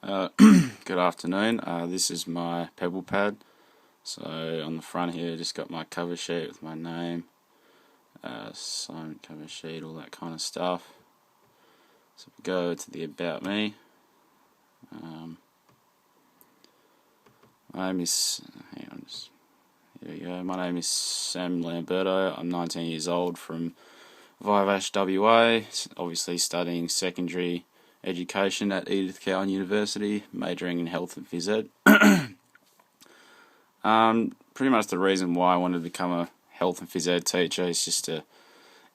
Good afternoon. This is my Pebble pad. So on the front here, just got my cover sheet with my name, signed cover sheet, all that kind of stuff. So we go to the About Me. My name is. Hang on, here we go. My name is Sam Lamberto. I'm 19 years old from Vivash, WA. Obviously studying secondary education at EDU2110 University, majoring in health and phys ed. Pretty much the reason why I wanted to become a health and phys ed teacher is just to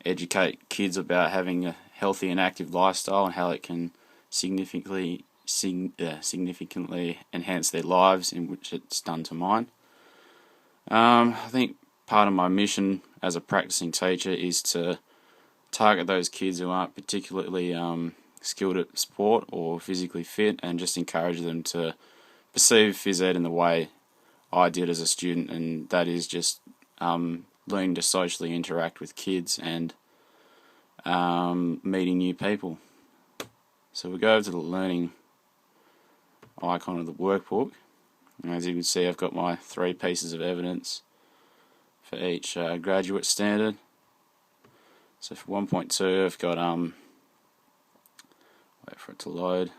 educate kids about having a healthy and active lifestyle and how it can significantly enhance their lives, in which it's done to mine. I think part of my mission as a practicing teacher is to target those kids who aren't particularly skilled at sport or physically fit, and just encourage them to perceive phys ed in the way I did as a student, and that is just learning to socially interact with kids and meeting new people. So we go over to the learning icon of the workbook, and as you can see, I've got my 3 pieces of evidence for each graduate standard. So for 1.2, I've got wait for it to load.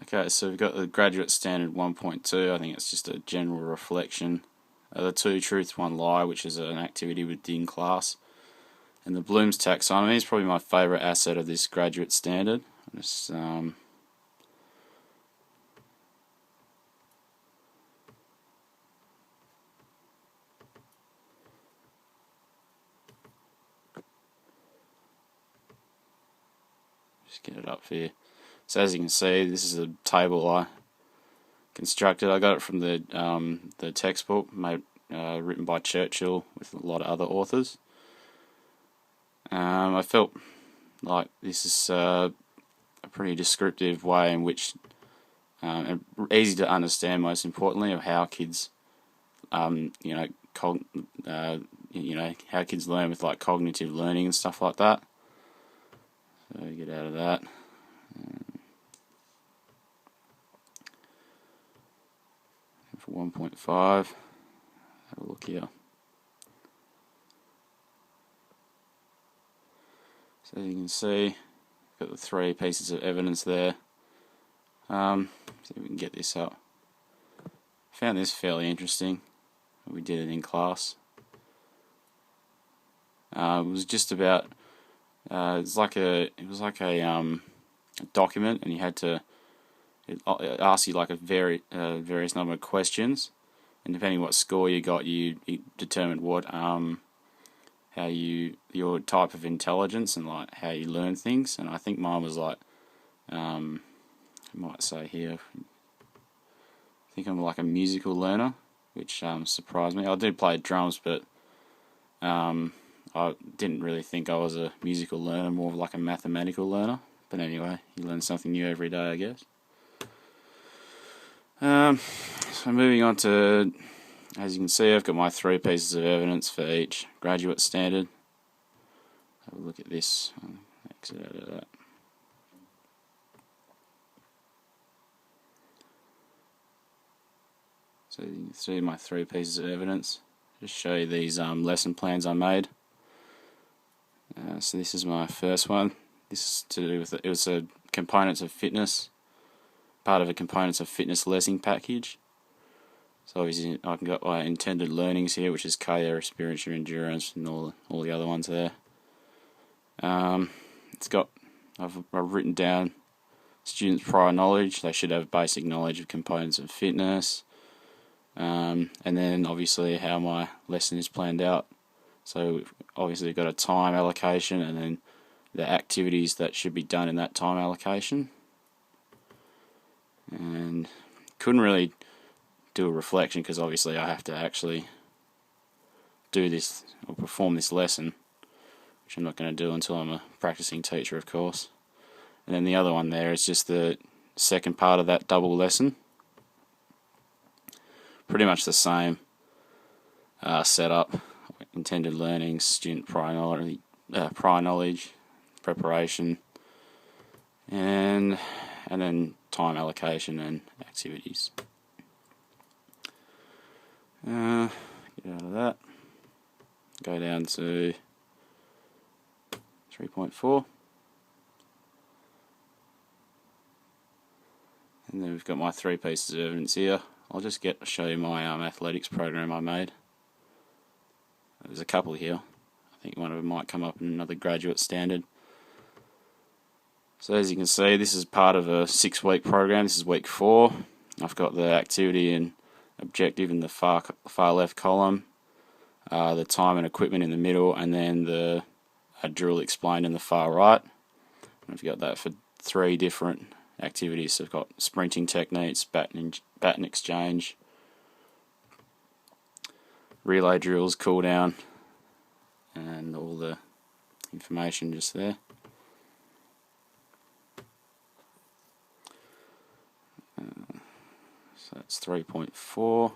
Okay, so we've got the graduate standard 1.2. I think it's just a general reflection. The 2 truths, 1 lie, which is an activity within class. And the Bloom's taxonomy is probably my favourite asset of this graduate standard. Just get it up here. So as you can see, this is a table I constructed. I got it from the textbook written by Churchill with a lot of other authors. I felt like this is a pretty descriptive way in which, and easy to understand, most importantly, of how kids, how kids learn with like cognitive learning and stuff like that. So we get out of that. For 1.5, have a look here. So you can see, got the 3 pieces of evidence there. See if we can get this up. Found this fairly interesting. We did it in class. It was just about. It was like a document, and you had to. It asks you like a various number of questions, and depending what score you got, it determined what your type of intelligence and like how you learn things. And I think mine was like, I might say here, I think I'm like a musical learner, which surprised me. I did play drums, but I didn't really think I was a musical learner, more of like a mathematical learner. But anyway, you learn something new every day, I guess. So moving on to, as you can see, I've got my 3 pieces of evidence for each graduate standard. Have a look at this. I'll exit out of that. So you can see my 3 pieces of evidence. Just show you these lesson plans I made. So this is my first one. This is to do with it was a components of fitness, part of a components of fitness lesson package. So obviously I can got my intended learnings here, which is cardio, respiratory, endurance, and all the other ones there. I've written down students' prior knowledge. They should have basic knowledge of components of fitness, and then obviously how my lesson is planned out. So obviously we've got a time allocation, and then the activities that should be done in that time allocation. And couldn't really do a reflection because obviously I have to actually do this or perform this lesson, which I'm not going to do until I'm a practicing teacher, of course. And then the other one there is just the second part of that double lesson. Pretty much the same setup, intended learning, student prior prior knowledge, preparation, and then time allocation and activities. Get out of that. Go down to 3.4. And then we've got my 3 pieces of evidence here. I'll just show you my athletics program I made. There's a couple here. I think one of them might come up in another graduate standard. So as you can see, this is part of a 6-week program. This is week 4. I've got the activity and objective in the far left column, the time and equipment in the middle, and then the drill explained in the far right. And I've got that for 3 different activities. So I've got sprinting techniques, baton exchange, relay drills, cool down, and all the information just there. So that's 3.4.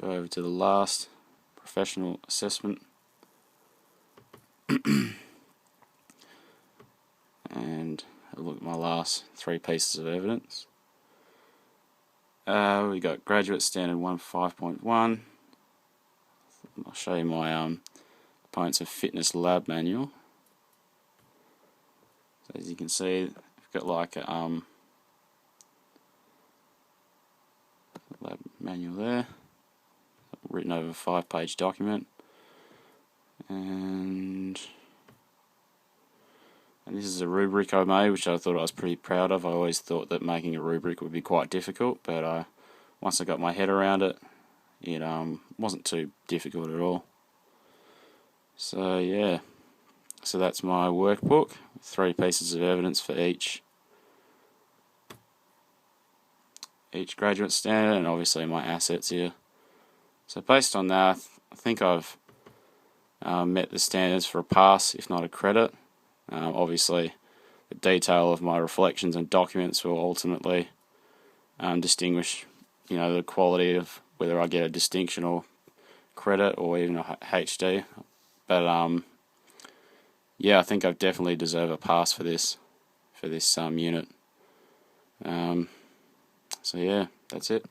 Go over to the last, professional assessment. And have a look at my last 3 pieces of evidence. We got graduate standard 1.5.1. I'll show you my components of fitness lab manual. So as you can see, I've got like a lab manual there, written over a 5-page document, and this is a rubric I made, which I thought I was pretty proud of. I always thought that making a rubric would be quite difficult, but once I got my head around it, it wasn't too difficult at all. So yeah, so that's my workbook, 3 pieces of evidence for each graduate standard, and obviously my assets here. So based on that, I think I've met the standards for a pass, if not a credit. Obviously, the detail of my reflections and documents will ultimately distinguish, the quality of whether I get a distinction or credit or even a HD. But yeah, I think I've definitely deserve a pass for this unit. So yeah, that's it.